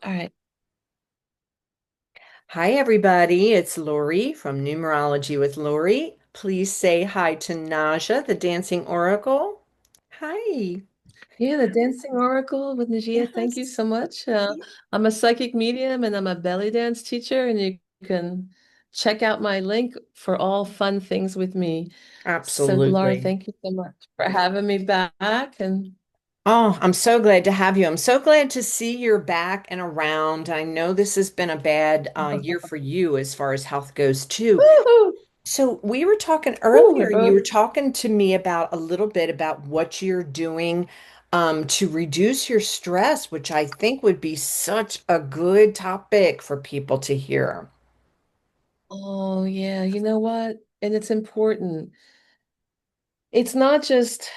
All right. Hi, everybody. It's Lori from Numerology with Lori. Please say hi to Naja, the dancing oracle. Hi. Yeah, the Dancing Oracle with Najia. Thank you Yes. so much. I'm a psychic medium and I'm a belly dance teacher, and you can check out my link for all fun things with me. So, Laura, Absolutely. thank you so much for having me back. And Oh, I'm so glad to have you. I'm so glad to see you're back and around. I know this has been a bad year for you as far as health goes, too. woohoo! So we were talking Ooh, we're earlier, and you both. were talking to me about a little bit about what you're doing to reduce your stress, which I think would be such a good topic for people to hear. Oh, yeah. You know what? And it's important. It's not just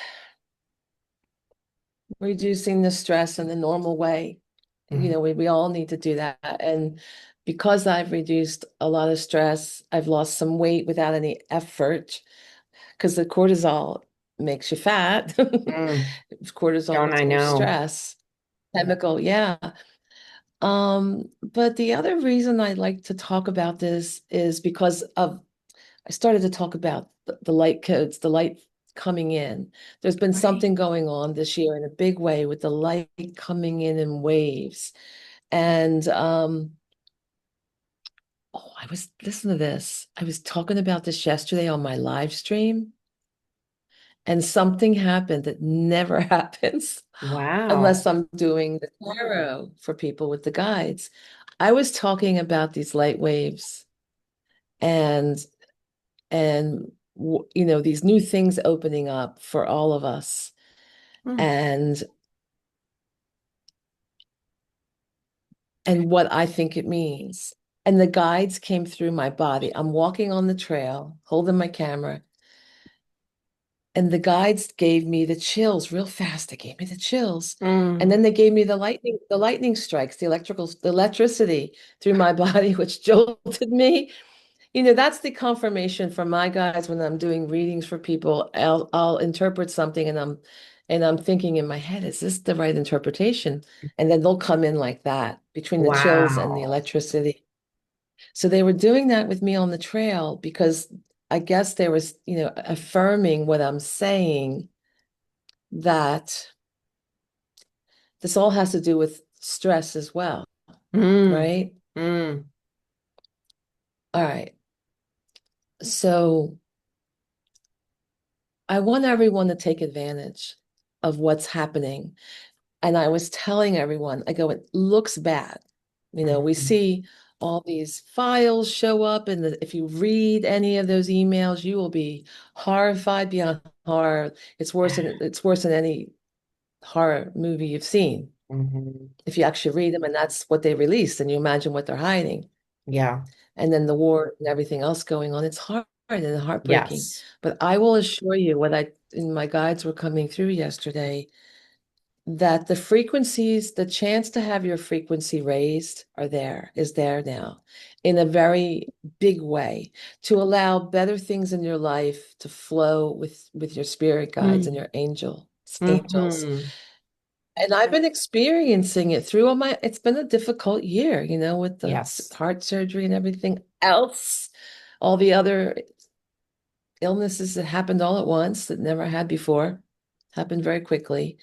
reducing the stress in the normal way. Mhm. We all need to do that. And because I've reduced a lot of stress, I've lost some weight without any effort because the cortisol makes you fat. Mm. Cortisol Don't is I your know? stress chemical, yeah. But the other reason I like to talk about this is because of I started to talk about the light codes, the light coming in. There's been Right. something going on this year in a big way with the light coming in waves. And oh, I was listen to this. I was talking about this yesterday on my live stream, and something happened that never happens Wow. unless I'm doing the tarot for people with the guides. I was talking about these light waves and these new things opening up for all of us Mm. and what I think it means. And the guides came through my body. I'm walking on the trail, holding my camera, and the guides gave me the chills real fast. They gave me the chills. And Mm. then they gave me the lightning strikes, the electricity through my body, which jolted me. That's the confirmation from my guides when I'm doing readings for people. I'll interpret something and I'm thinking in my head, is this the right interpretation? And then they'll come in like that between the chills and the Wow. electricity. So they were doing that with me on the trail because I guess they was, affirming what I'm saying, that this all has to do with stress as well, Mm. right? Mm. All right. So I want everyone to take advantage of what's happening. And I was telling everyone, I go, it looks bad. We Mhm. see all these files show up, and if you read any of those emails, you will be horrified beyond horror. It's worse than any horror movie you've seen. Mhm. If you actually read them, and that's what they released, and you imagine what they're hiding. Yeah. And then the war and everything else going on, it's hard and heartbreaking. Yes. But I will assure you, what I in my guides were coming through yesterday, that the frequencies, the chance to have your frequency raised is there now in a very big way to allow better things in your life to flow with your spirit guides and Mm. your angels. Hmm. And I've been experiencing it through it's been a difficult year, with the Yes. heart surgery and everything else, all the other illnesses that happened all at once that never had before, happened very quickly.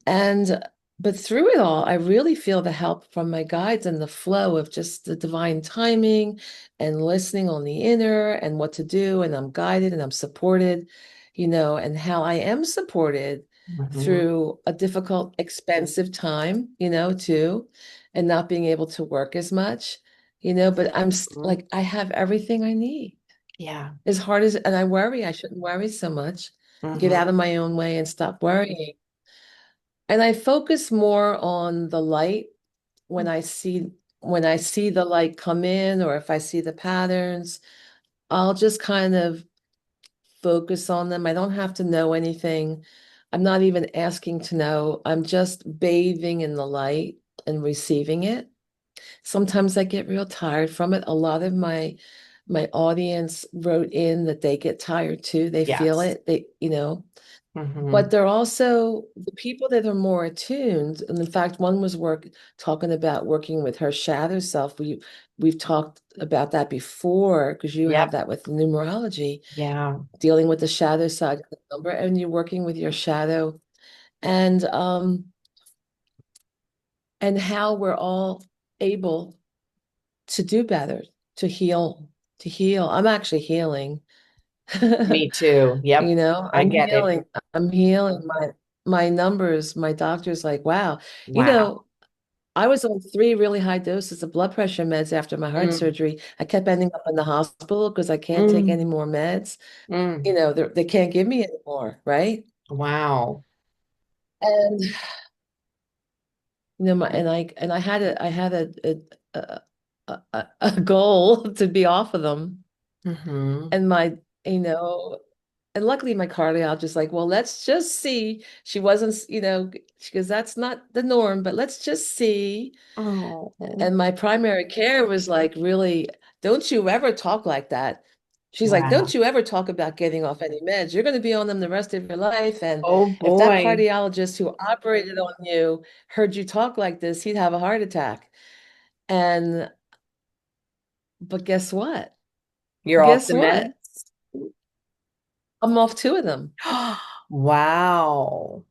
And but through it all, I really feel the help from my guides and the flow of just the divine timing and listening on the inner and what to do. And I'm guided and I'm supported, and how I am supported Mhm. through a difficult, expensive time, too, and not being able to work as much, but Mhm. like, I have everything I need. Yeah. As hard as, and I shouldn't worry so much, get out Mhm. of my own way and stop worrying. And I focus more on the light when I see the light come in, or if I see the patterns, I'll just kind of focus on them. I don't have to know anything. I'm not even asking to know. I'm just bathing in the light and receiving it. Sometimes I get real tired from it. A lot of my My audience wrote in that they get tired too. They feel Yes. it. But Hmm. they're also the people that are more attuned. And in fact, one was talking about working with her shadow self. We've talked about that before because you have Yep. that with numerology, Yeah. dealing with the shadow side of the number, and you're working with your shadow and and how we're all able to do better, to heal, to heal. I'm actually healing. Me too. Yep. I I'm get it. healing. I'm healing my numbers. My doctor's like, wow. You Wow. know, I was on three really high doses of blood pressure meds after my heart Mm, surgery. I kept ending up in the hospital because I can't take mm, any more meds. mm. They can't give me any more, right? Wow. And I had a goal to be off of them. Hmm. And you know, and luckily my cardiologist like, well, let's just see. She wasn't, she goes, that's not the norm, but let's just see. Oh, And my primary care was like, really, don't you ever talk like that. She's like, don't wow. you ever talk about getting off any meds. You're going to be on them the rest of your life. And Oh if that boy. cardiologist who operated on you heard you talk like this, he'd have a heart attack. And, but guess what? You're off Guess the meds? what? I'm off two of them, Wow.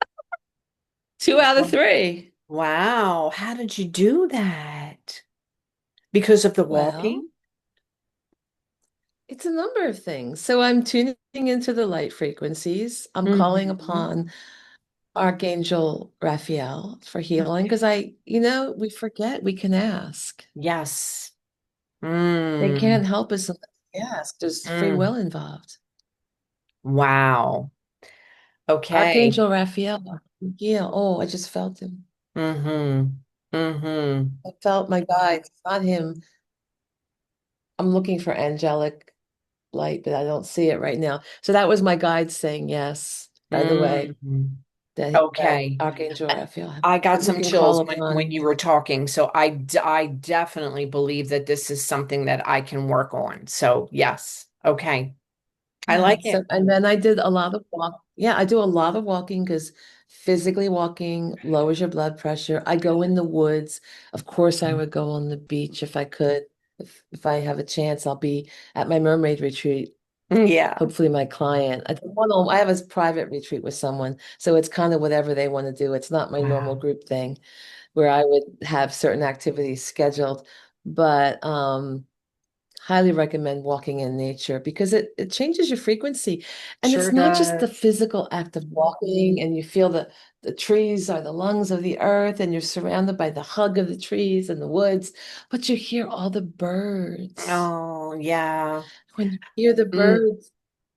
two out of three. Wow. How did you do that? Because of the Well, walking? it's a number of things. So I'm tuning into the light frequencies. I'm calling Hmm. upon Archangel Raphael for healing Okay. because we forget we can ask. Yes. They Mm, can't help us unless we ask. There's free mm. will involved. Wow. Okay. Archangel Raphael, yeah. Oh, I just felt him. Mm-hmm. Mm-hmm. I felt my guide. It's not him. I'm looking for angelic light, but I don't see it right now. So that was my guide saying yes, by the way, Mm. that Okay. Archangel Raphael I got that you some can call chills when upon. you were talking. So I definitely believe that this is something that I can work on. So yes. Okay. I Yeah. like it. So, and then I did a lot of walk. Yeah, I do a lot of walking because physically walking lowers your blood pressure. I go in the woods. Of course, I would go on the beach if I could. If I have a chance, I'll be at my mermaid retreat. Yeah. Hopefully, my client. I have a private retreat with someone, so it's kind of whatever they want to do. It's not my normal Wow. group thing where I would have certain activities scheduled, but highly recommend walking in nature because it changes your frequency. And Sure it's not just does. the physical act of walking and you feel the trees are the lungs of the earth and you're surrounded by the hug of the trees and the woods, but you hear all the birds. Oh, yeah. When you hear the Mm, birds,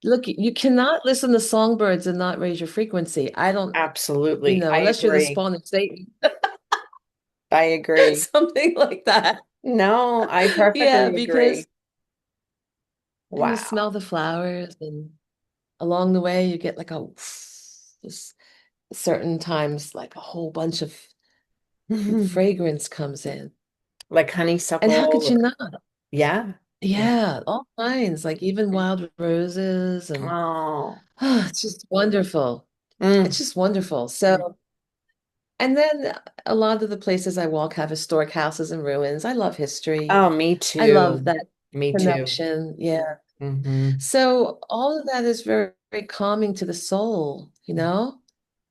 look, you cannot listen to songbirds and not raise your frequency. I don't, absolutely. I unless you're the agree. spawn of Satan, I agree. something like that. No, I Yeah, perfectly because agree. and you Wow. smell the flowers and along the way you get like this certain times like a whole bunch of fragrance comes in. Like And how honeysuckle could you or not? yeah. Yeah. Yeah, all kinds, like even wild roses and Oh. it's just wonderful. It's Mm. just wonderful. So, and then a lot of the places I walk have historic houses and ruins. I love history. Oh, me I love too. that Me too. connection. Yeah. Hmm. So all of that is very, very calming to the soul,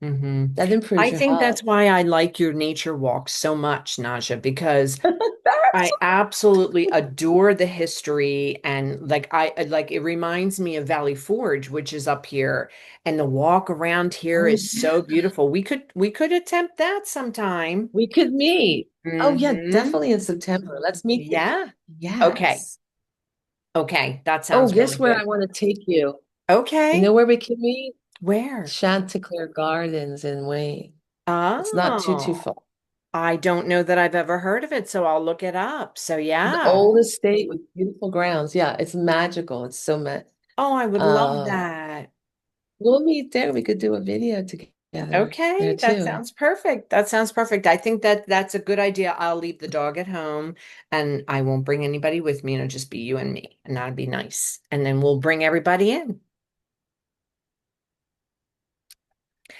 Hmm. that improves I your think that's health. why I like your nature walks so much, Naja, because That's I absolutely adore the history and like it reminds me of Valley Forge, which is up here, and the walk around here oh is yeah. so beautiful. We could attempt that sometime. We could meet. Oh yeah, Hmm. definitely in September. Let's meet. Yeah. Okay. Yes. Okay. That Oh, sounds really guess where good. I want to take you? You know Okay. where we can meet? Where? Chanticleer Gardens in Wayne. It's not too Oh, far. I don't know that I've ever heard of it, so I'll look it up. So The yeah. oldest state with beautiful grounds. Yeah, it's magical. It's so Oh, I would love uh that. we'll meet there. We could do a video together. together there Okay, that too. sounds perfect. That sounds perfect. I think that that's a good idea. I'll leave the dog at home and I won't bring anybody with me. It'll just be you and me, and that'd be nice. And then we'll bring everybody in.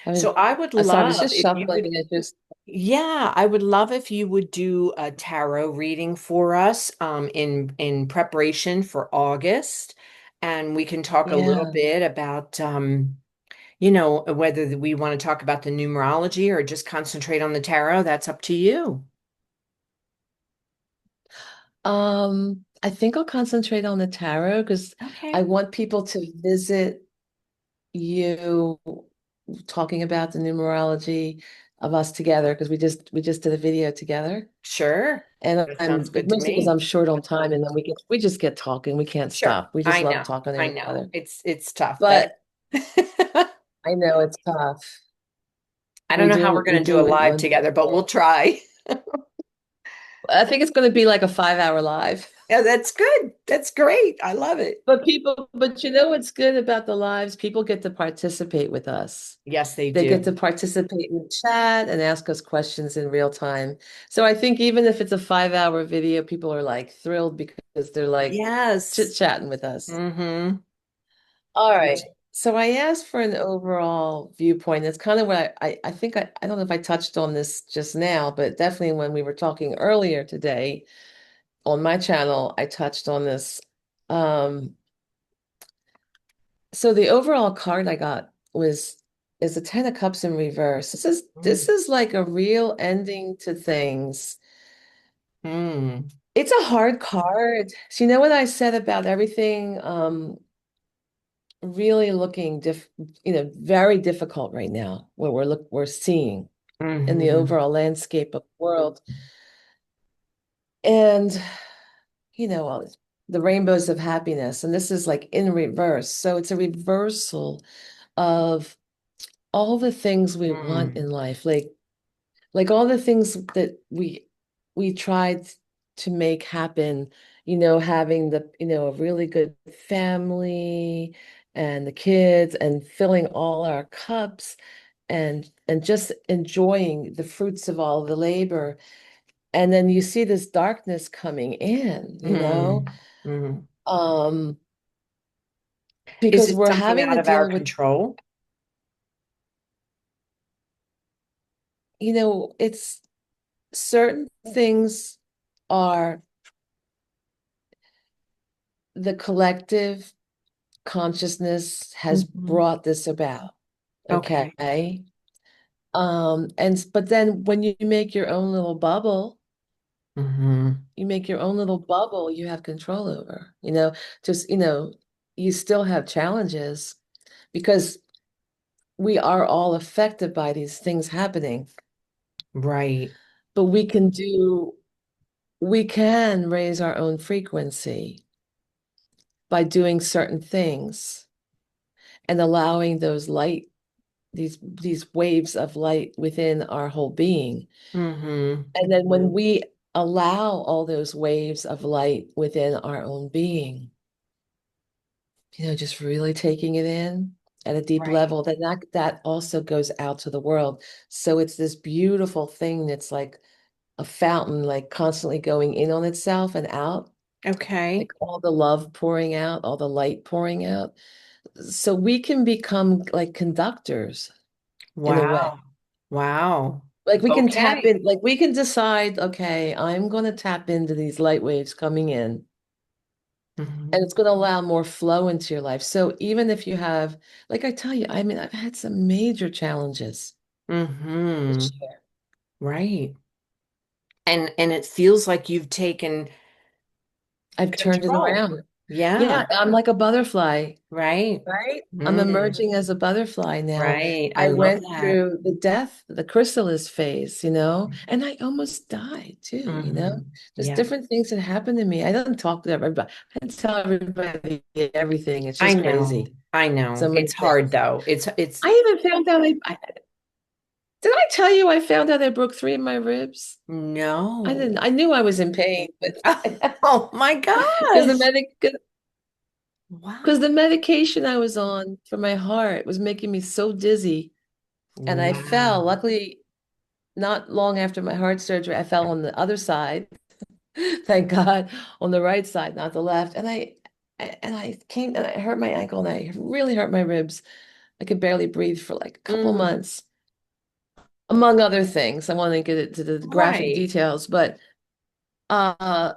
I was, So I would so I was love just if you shuffling would, and just, yeah, I would love if you would do a tarot reading for us in preparation for August. And we can talk a little yeah. bit about whether we want to talk about the numerology or just concentrate on the tarot. That's up to you. I think I'll concentrate on the tarot because I Okay. want people to visit you talking about the numerology of us together because we just did a video together. Sure. And That sounds I'm good to mostly because me. I'm short on time and then we just get talking. We can't Sure. stop. We just I love know. talking to I each know. other. It's tough, but But I know it's tough. I don't We know how we're do we going to do a do live when together, but we'll try. I think it's going to be like a 5 hour live. Yeah, that's good. That's great. I love it. But you know what's good about the lives? People get to participate with us. Yes, they They get to do. participate in the chat and ask us questions in real time. So I think even if it's a 5 hour video, people are like thrilled because they're like Yes. chit-chatting with us. Mm-hmm. All right. So I asked for an overall viewpoint. That's kind of what I think I don't know if I touched on this just now, but definitely when we were talking earlier today on my channel, I touched on this. Um, So the overall card I got was is the Ten of Cups in reverse. This is like a real ending to things. Mm-hmm. It's a hard card. So you know what I said about everything really looking very difficult right now, what we're seeing in the Mm-hmm. overall landscape of the world. And all the rainbows of happiness. And this is like in reverse. So it's a reversal of all the things we want in life, like all the things that we tried to make happen, having a really good family and the kids and filling all our cups and just enjoying the fruits of all the labor. And then you see this darkness coming in, Mm-hmm. um, Is because it we're something having out to of our deal with, control? it's certain things are the collective consciousness has Hmm. brought this about. Okay. Okay. But then when you make your own little bubble, Hmm. you have control over, just, you still have challenges because we are all affected by these things happening. Right. But we can raise our own frequency by doing certain things and allowing these waves of light within our whole being. Hmm. And then when we allow all those waves of light within our own being, just really taking it in at a deep Right. level, then that also goes out to the world. So it's this beautiful thing that's like a fountain, like constantly going in on itself and out, Okay. like all the love pouring out, all the light pouring out. So we can become like conductors in a way. Wow. Wow. Like we can tap Okay. in, like we can decide, okay, I'm going to tap into these light waves coming in, and Hmm. it's going to allow more flow into your life. So even if you have, like I tell you, I mean, I've had some major challenges Hmm. this year. Right. And it feels like you've taken I've turned it control. around. Yeah. Yeah, I'm like a butterfly, Right. right? I'm Mm. emerging as a butterfly now. Right. I I love went that. through the chrysalis phase, and I almost. Hmm. There's Yeah. different things that happened to me. I don't talk to everybody. I didn't tell everybody everything. It's I just know. crazy. I So know. many It's hard things. though. It's I even found out did I tell you I found out I broke three of my ribs? I no. didn't. I knew I was in pain, but Oh my because gosh. because Wow. the medication I was on for my heart was making me so dizzy. And I fell. Wow. Luckily, not long after my heart surgery, I fell on the other side. Thank God, on the right side, not the left. And I hurt my ankle and I really hurt my ribs. I could barely breathe for like a couple Mm, months, among other things. I want to get into the graphic right. details, but uh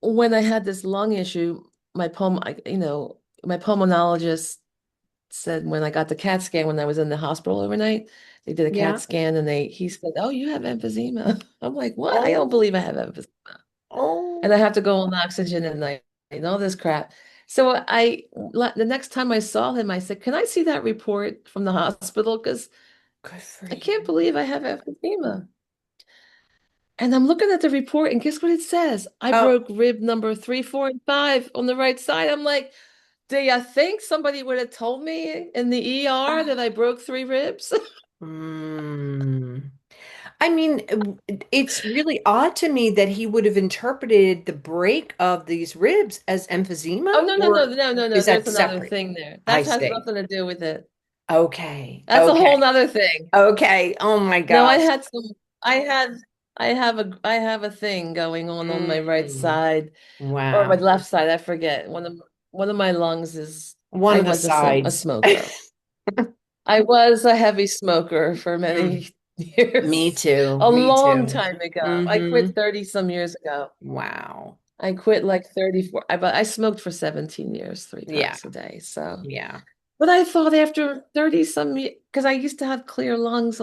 when I had this lung issue, my pulmonologist said when I got the CAT scan when I was in the hospital overnight, they did a CAT Yeah. scan and he said, "Oh, you have emphysema." I'm like, "What? I don't Oh, believe I have emphysema." And oh, I have to go on oxygen and all this crap. So the next time I saw him, I said, "Can I see that report from the hospital? Because good for I can't you. believe I have emphysema." And I'm looking at the report, and guess what it says? I Oh, broke rib number 3, 4, and 5 on the right side. I'm like, do you think somebody would have told me in the ER that I broke 3 ribs? mm. I mean, it's really odd to me that he would have interpreted the break of these ribs as Oh, emphysema, no, no, no, or no, no, no. is There's that another separate? thing there. I That has see. nothing to do with it. Okay. That's a whole Okay. nother thing. Okay. Oh my No, gosh. I had, I have a thing going on my right Mm, side or my wow. left side. I forget. One of my lungs is, One I of the was a sides. smoker. I was a heavy smoker for Mm, many me years, too. a Me long too. time ago. I Hmm. quit 30 some years ago. Wow. I quit like 34. But I smoked for 17 years, three Yeah. packs a day. So, Yeah. but I thought after 30 some years, because I used to have clear lungs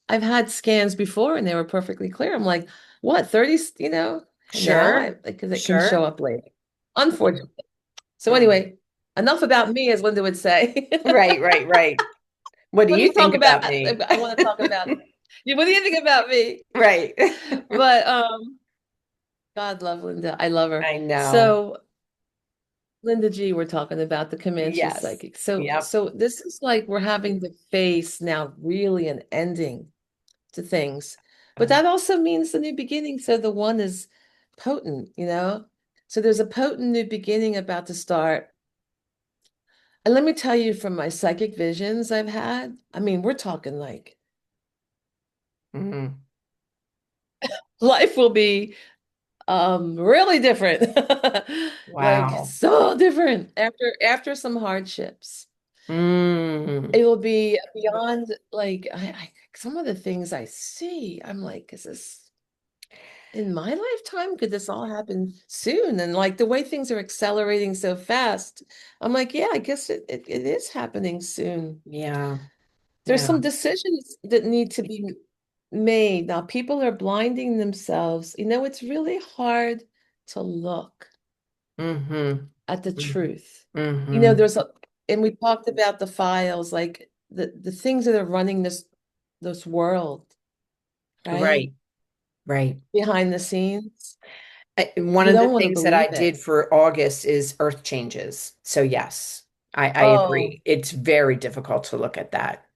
I've had scans before and they were perfectly clear. I'm like, what, 30, and now Sure. because it can show Sure. up later, unfortunately. So Mm. anyway, enough about me, as Linda would say. Right, right, right. What do Let you me talk think about, about me? I want to talk about you. What do you think about me? Right. But God love Linda. I love her. I know. So Linda G, we're talking about the Comanche Yes. psychic. So Yep. so this is like we're having to face now really an ending to things. But that also means the new beginning. So the one is potent. So there's a potent new beginning about to start. And let me tell you from my psychic visions I've had, I mean, we're talking like Mhm. life will be really different. Like Wow. so different after some hardships. Mm. It will be beyond like some of the things I see. I'm like, is this in my lifetime? Could this all happen soon? And like the way things are accelerating so fast, I'm like, yeah, I guess it is happening soon. Yeah. There's Yeah. some decisions that need to be made. Now, people are blinding themselves. It's really hard to look Mm-hmm. at the truth. Mm-hmm. And we talked about the files, like the things that are running this world, right? Right. Right. Behind the scenes. One You of the don't want to things that I believe it. did for August is earth changes. So yes, I Oh, agree. It's very difficult to look at that.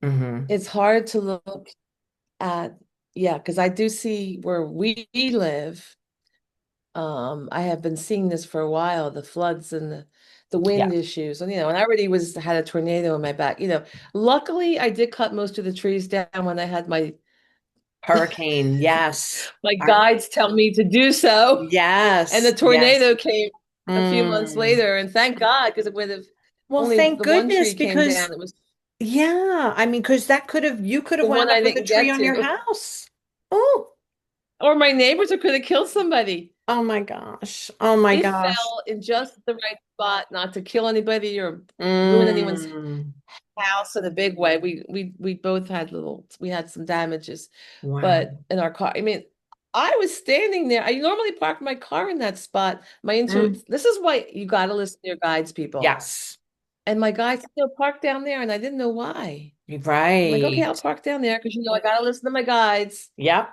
Hmm. it's hard to look at, yeah, because I do see where we live. I have been seeing this for a while, the floods and the Yeah. wind issues. And I already had a tornado in my back. Luckily I did cut most of the trees down when I had Hurricane. Yes. my guides tell me to do so. And the Yes. Yes. tornado came a few months Mm. later, and thank God, because it would have Well, only thank the one goodness, tree came because down. It was yeah, I mean, because you could have the wound one up I with a didn't tree get on your to. house. Oh, Or my neighbors, or could have killed somebody. oh my gosh. Oh my It gosh. fell in just the right spot, not to kill anybody or ruin anyone's Mm. house in a big way. We both had we had some damages, Wow. but in our car, I mean, I was standing there. I normally park my car in that spot. Mm. This is why you got to listen to your guides, people. Yes. And my guide said, "No, park down there," and I didn't know why. I'm like, okay, I'll Right. park down there because I got to listen to my guides. Yep.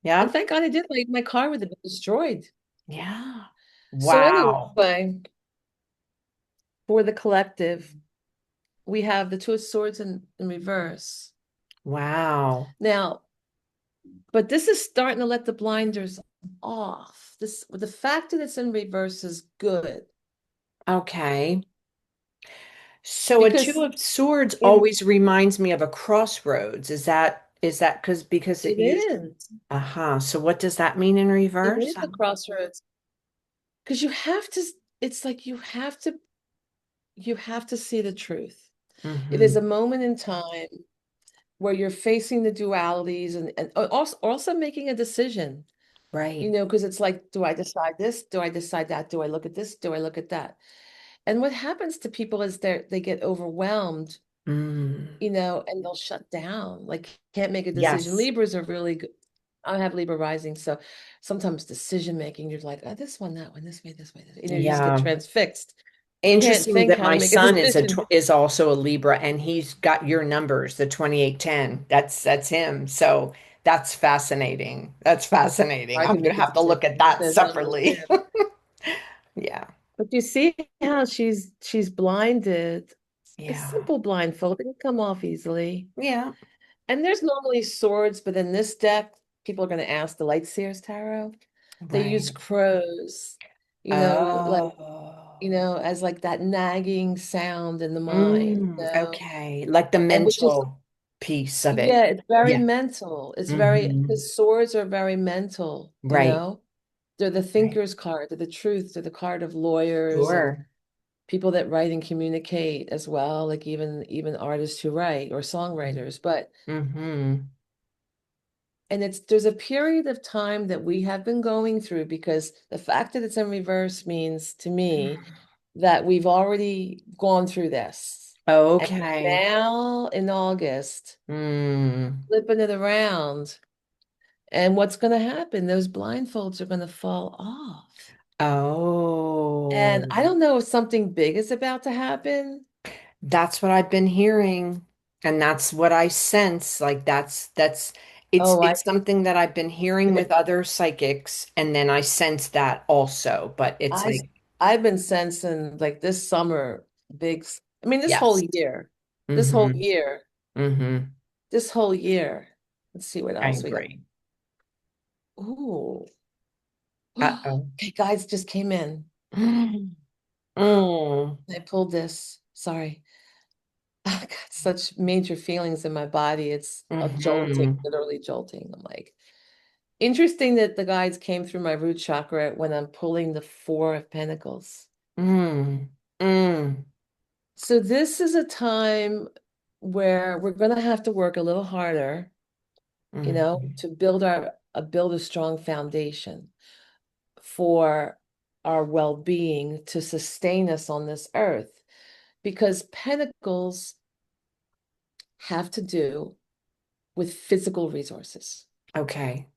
And Yep. thank God I did. Like my car would have been destroyed. Yeah. So Wow. anyway, for the collective, we have the Two of Swords in reverse. Wow. Now, but this is starting to let the blinders off. The fact that it's in reverse is good. Okay. So a two because of swords in always reminds me of a crossroads. Is that because it it used is, uh-huh. So what does that mean in it reverse? is a crossroads because you have to, it's like you have to see the truth. It is Mm-hmm. a moment in time where you're facing the dualities and also making a decision, Right. because it's like, do I decide this? Do I decide that? Do I look at this? Do I look at that? And what happens to people is they get overwhelmed, Mm. and they'll shut down, like can't make a decision. Yes. Libras are really good. I have Libra rising, so sometimes decision making, you're like, oh, this one, that one, this way, you just get Yeah. transfixed. You can't Interesting think that how to my make a son decision. is also a Libra and he's got your numbers, the 2810. That's him. So that's fascinating. That's fascinating. I I'm can gonna make a have to look decision at with that those numbers separately. too. Yeah. But you see how she's blinded. A Yeah. simple blindfold, it can come off easily. Yeah. And there's normally swords, but in this deck, people are going to ask the Light Seers Tarot. They use Right. crows, like, Oh. as like that nagging sound in the mind. Okay. Like the And which is, mental piece of it. yeah, it's very Yeah. mental. It's very, Hmm. because swords are very mental. Right. They're the Right. thinker's card, they're the truth, they're the card of lawyers and Sure. people that write and communicate as well, like even artists who write or songwriters. But Mm-hmm. and there's a period of time that we have been going through because the fact that it's in reverse means to me that we've already gone through this. And Okay. now in August, Mm. flipping it around. And what's going to happen? Those blindfolds are going to fall off. And Oh, I don't know if something big is about to happen. that's what I've been hearing. And that's what I sense. Like that's it's Oh, it's something that I've been hearing with other psychics, and then I sense that also. But it's I like, I've been sensing like this summer, I mean, this whole yes. year, this whole Mm-hmm. year, Mm-hmm. this whole year. Let's see what I else we got. agree. Ooh. Uh-oh. Okay, guys just came in. Mm. I pulled this. Sorry. I got such major feelings in my body. It's a jolting, Mm-hmm. literally jolting. I'm like, interesting that the guides came through my root chakra when I'm pulling the Four of Pentacles. Mm. Mm. So this is a time where we're going to have to work a little harder, Mm. to build a strong foundation for our well-being to sustain us on this earth because pentacles have to do with physical resources. Okay.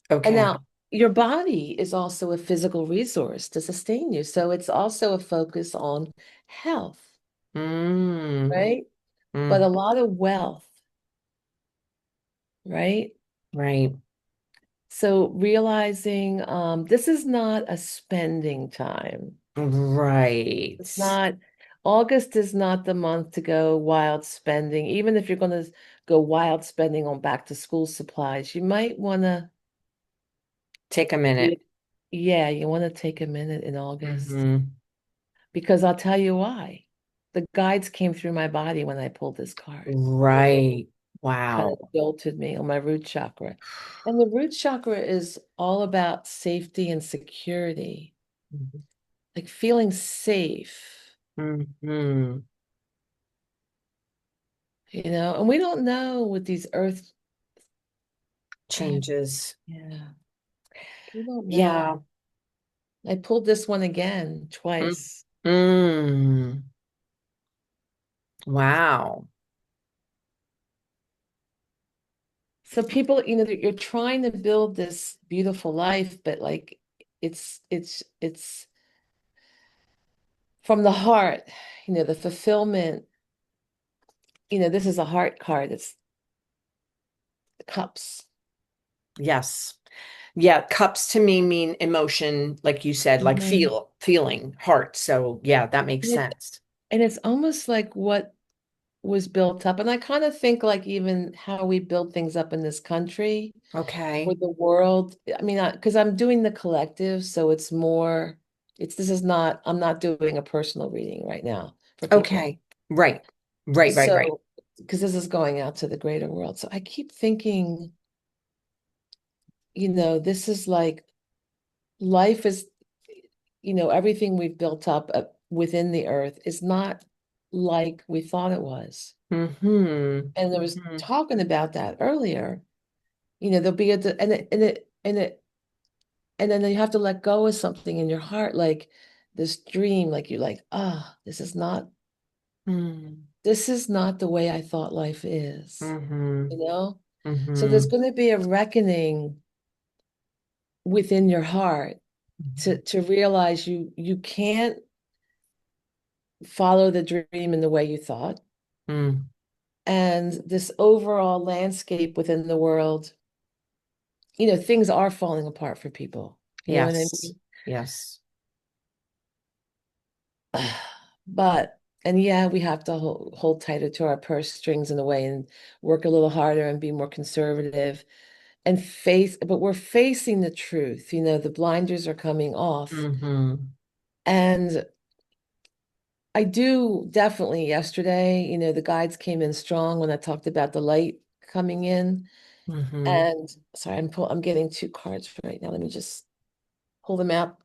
And Okay. now your body is also a physical resource to sustain you. So it's also a focus on health, Mm. right? But Mm. a lot of wealth, right? Right. So realizing this is not a spending time. Right. It's not, August is not the month to go wild spending. Even if you're going to go wild spending on back to school supplies, you might want to, Take a minute. yeah, you want to take a minute in August Hmm. because I'll tell you why. The guides came through my body when I pulled this card. Right. Kind of Wow. jolted me on my root chakra. And the root chakra is all about safety and security, like feeling safe, Hmm. and we don't know with these earth, Changes. yeah, we don't know. Yeah. I pulled this one again Mm. twice. Mm. Wow. So people, you're trying to build this beautiful life, but like it's from the heart, the fulfillment, this is a heart card. It's the cups. Yes. Yeah. Cups to me mean emotion, like you said, like Mhm. feeling, heart. So yeah, that makes And sense. it's almost like what was built up. And I kind of think like even how we build things up in this country or Okay. the world. I mean, because I'm doing the collective, so this is not, I'm not doing a personal reading right now for people. Okay. Right. Right, right, right. So, because this is going out to the greater world. So I keep thinking, this is like life is, everything we've built up within the earth is not like we thought it was. Mm-hmm. And I was Mm-hmm. talking about that earlier. There'll be and then you have to let go of something in your heart, like this dream, like you're like, this is not the way I thought life is, Mm-hmm. you know? So there's Mm-hmm. going to be a reckoning within your heart to realize you can't follow the dream in the way you thought. Mm-hmm. And this overall landscape within the world, things are falling apart for people. You know what I Yes. mean? Yes. But, and yeah, we have to hold tighter to our purse strings in a way and work a little harder and be more conservative and but we're facing the truth. The blinders are coming off. Mm-hmm. And I do definitely yesterday, the guides came in strong when I talked about the light coming in. Mm-hmm. And sorry, I'm getting two cards right now. Let me just pull them out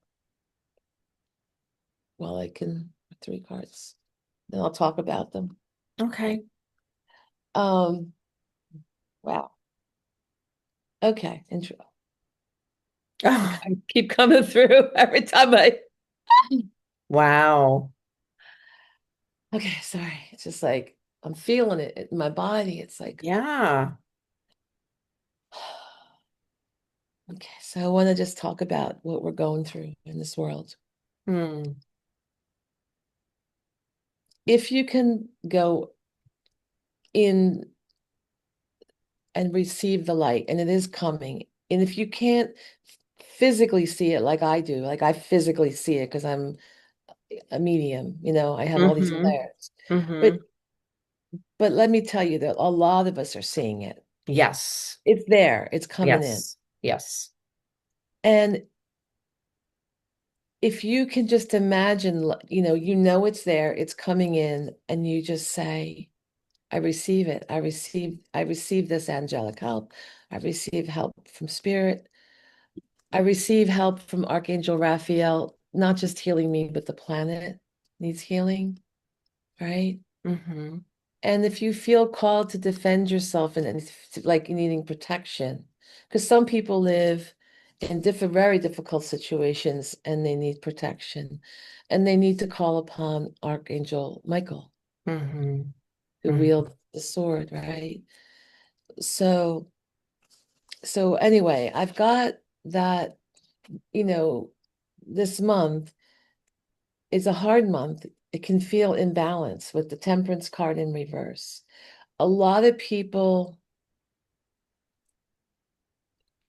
while I can, three cards. Then I'll talk about them. Right. Okay. Um, wow. Okay. Intro. The Oh, cards keep coming through every time I. wow. Okay, sorry. It's just like I'm feeling it in my body. It's like, Yeah. okay, so I want to just talk about what we're going through in this world. Hmm. If you can go in and receive the light, and it is coming, and if you can't physically see it like I do, like I physically see it because I'm a medium, I have all these Mm-hmm. layers. Mm-hmm. But let me tell you that a lot of us are seeing it. Yes. It's there, it's coming in. Yes. Yes. And if you can just imagine, it's there, it's coming in, and you just say, I receive it. I receive this angelic help. I receive help from spirit. I receive help from Archangel Raphael, not just healing me, but the planet needs healing, right? Mm-hmm. And if you feel called to defend yourself and like needing protection, because some people live in very difficult situations and they need protection, and they need to call upon Archangel Michael, Mm-hmm. who Mm-hmm. wields the sword, right? So, anyway, I've got that, you know, this month is a hard month. It can feel imbalanced with the Temperance card in reverse. A lot of people,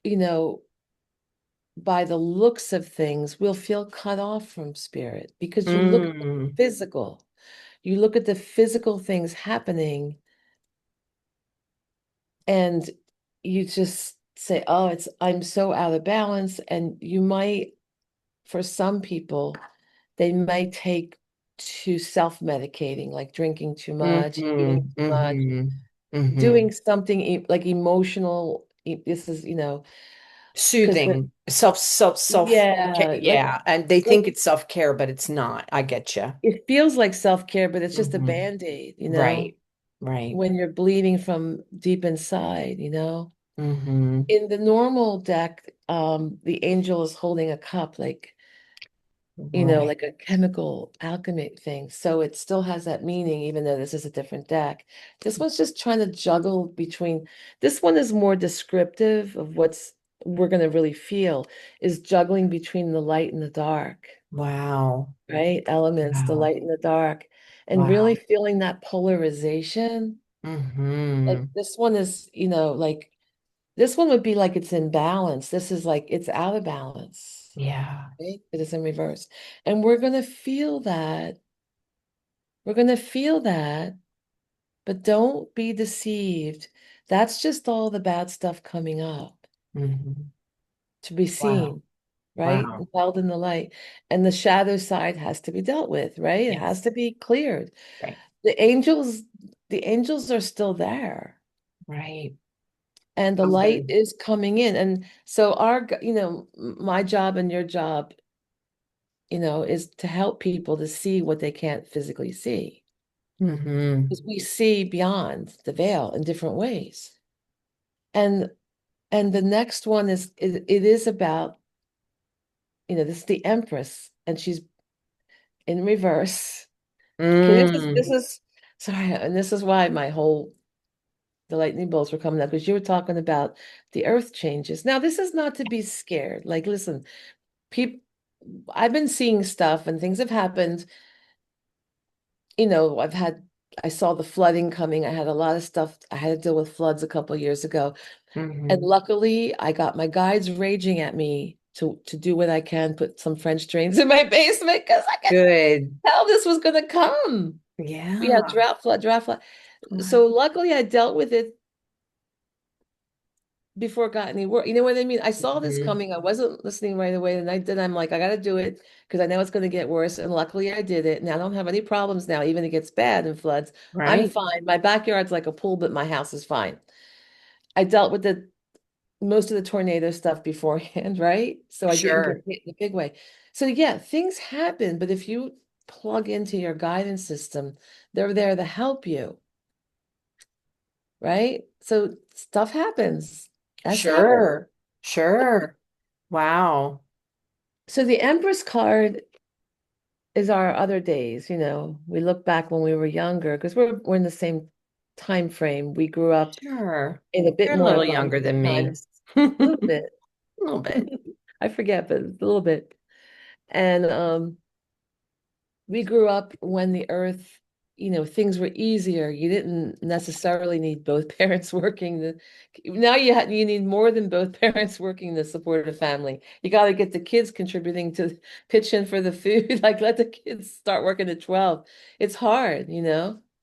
you know, by the looks of things, will feel cut off from spirit because you look at the Mm. physical, you look at the physical things happening, and you just say, oh, I'm so out of balance. And you might, for some people, they might take to self-medicating, like drinking too much, eating Mm-hmm. too much, Mm-hmm. Mm-hmm. doing something like emotional. This is, because Soothing. Self. yeah, Yeah. And they like think it's self-care, but it's not. I get you. it feels like self-care, but it's just a Mm-hmm. band-aid, Right. Right. when you're bleeding from deep inside, Mm-hmm. In the normal deck, the angel is holding a cup, like, Right. like a chemical alchemy thing. So it still has that meaning, even though this is a different deck. This one's just trying to juggle between, this one is more descriptive of what's we're going to really feel, is juggling between the light and the dark, Wow. right? Elements, the Wow. light and the dark, and really Wow. feeling that polarization. Like Mm-hmm. this one is, like this one would be like it's in balance. This is like it's out of balance, Yeah. right? It is in reverse. And we're going to feel that. We're going to feel that, but don't be deceived. That's just all the bad stuff coming up Mm-hmm. to be Wow. seen, right? Wow. Held in the light. And the shadow side has to be dealt with, right? It has Yes. to be cleared. Right. the angels, the angels are still there, Right. and the light Okay. is coming in. And so my job and your job, is to help people to see what they can't physically see. Mm-hmm. Because we see beyond the veil in different ways. And the next one it is about, this is the Empress, and she's in reverse. Okay, this Mm. is sorry, and this is why the lightning bolts were coming up, because you were talking about the earth changes. Now, this is not to be scared. Like, listen, people, I've been seeing stuff and things have happened. I saw the flooding coming. I had a lot of stuff. I had to deal with floods a couple of years ago. And Hmm. luckily, I got my guides raging at me to do what I can, put some French drains in my basement because I could Good. tell this was going to come. Yeah, Yeah. drought, flood, drought, flood. Wow. So luckily, I dealt with it before it got any worse. You know what I mean? I saw this Mhm. coming. I wasn't listening right away, and I'm like, I got to do it because I know it's going to get worse. And luckily, I did it. Now I don't have any problems now. Even if it gets bad and floods, I'm Right. fine. My backyard's like a pool, but my house is fine. I dealt with the most of the tornado stuff beforehand, right? So I didn't get Sure. hit in a big way. So yeah, things happen, but if you plug into your guidance system, they're there to help you, right? So stuff happens. That's how. Sure. Sure. Wow. So the Empress card is our other days, We look back when we were younger because we're in the same time frame. We grew up Sure. in a bit You're a more little abundant younger than me. times, a A little bit. little bit. I forget, but a little bit. And we grew up when the earth, things were easier. You didn't necessarily need both parents working. Now you need more than both parents working to support a family. You got to get the kids contributing to pitch in for the food. Like let the kids start working at 12. It's hard.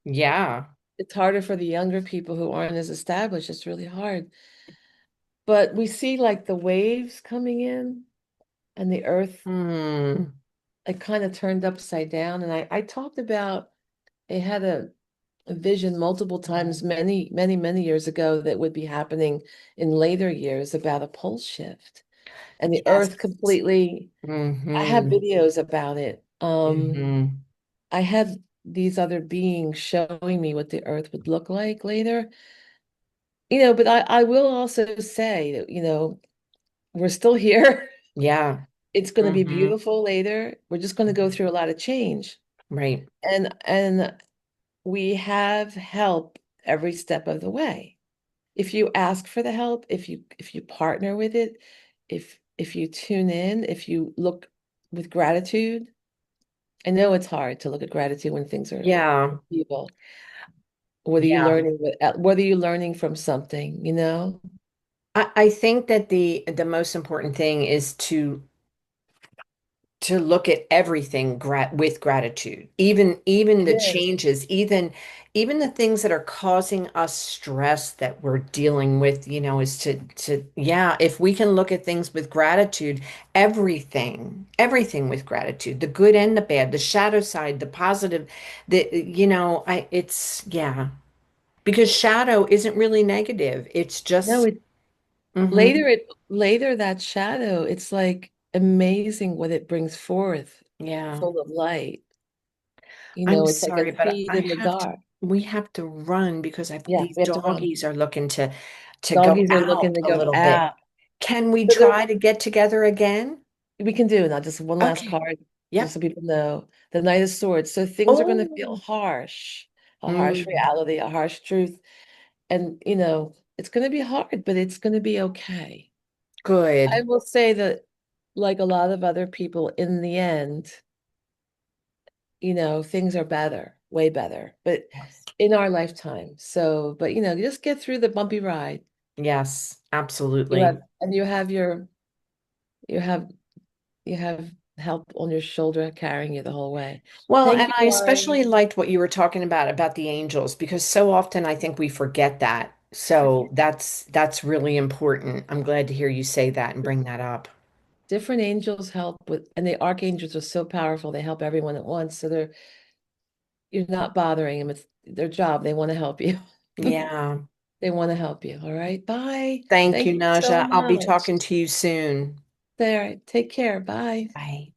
Yeah. It's harder for the younger people who aren't as established. It's really hard. But we see like the waves coming in and the earth, Hmm. it kind of turned upside down. And I talked about it had a vision multiple times, many, many, many years ago, that would be happening in later years about a pole shift and the Yes. earth completely. I have Hmm. videos about it. Hmm. I had these other beings showing me what the earth would look like later. But I will also say that, we're still here. Yeah. It's going to be Hmm. beautiful later. We're just going to go through a lot of change. Right. And we have help every step of the way. If you ask for the help, if you partner with it, if you tune in, if you look with gratitude. I know it's hard to look at gratitude when things are Yeah. evil. Yeah. Whether you're learning from something. I think that the most important thing is to look at everything with gratitude, even It the is. changes, even the things that are causing us stress that we're dealing with, is to yeah, if we can look at things with gratitude, everything with gratitude, the good and the bad, the shadow side, the positive, I it's yeah, because shadow isn't really negative. It's No, just it mhm, later that shadow, it's like amazing what it brings forth, yeah. full of light. I'm It's like a sorry, but seed in the dark. we have to run because Yeah, these we have to run. doggies are looking to go Doggies are looking out to a go little bit. out. Can we So try to get together again? we can do now just one last Okay. card, just Yep. so people know. The Knight of Swords. So things are going to feel Oh, harsh, a harsh mm, reality, a harsh truth. And, it's going to be hard, but it's going to be okay. I good. will say that, like a lot of other people, in the end, things are better, way better, but Yes. in our lifetime. So, but, just get through the bumpy ride. Yes, You absolutely. have, and you have, you have help on your shoulder carrying you the whole way. Well, Thank and you, I Lauren. especially liked what you were talking about the angels, because so often I think we forget that. So that's really important. I'm glad to hear you say that and bring that up. Different angels help with, and the archangels are so powerful, they help everyone at once. So you're not bothering them. It's their job. They want to help you. Yeah. They want to help you. All right. Bye. Thank Thank you, you so Naja. I'll be much. talking to you soon. There. Take care. Bye. Bye.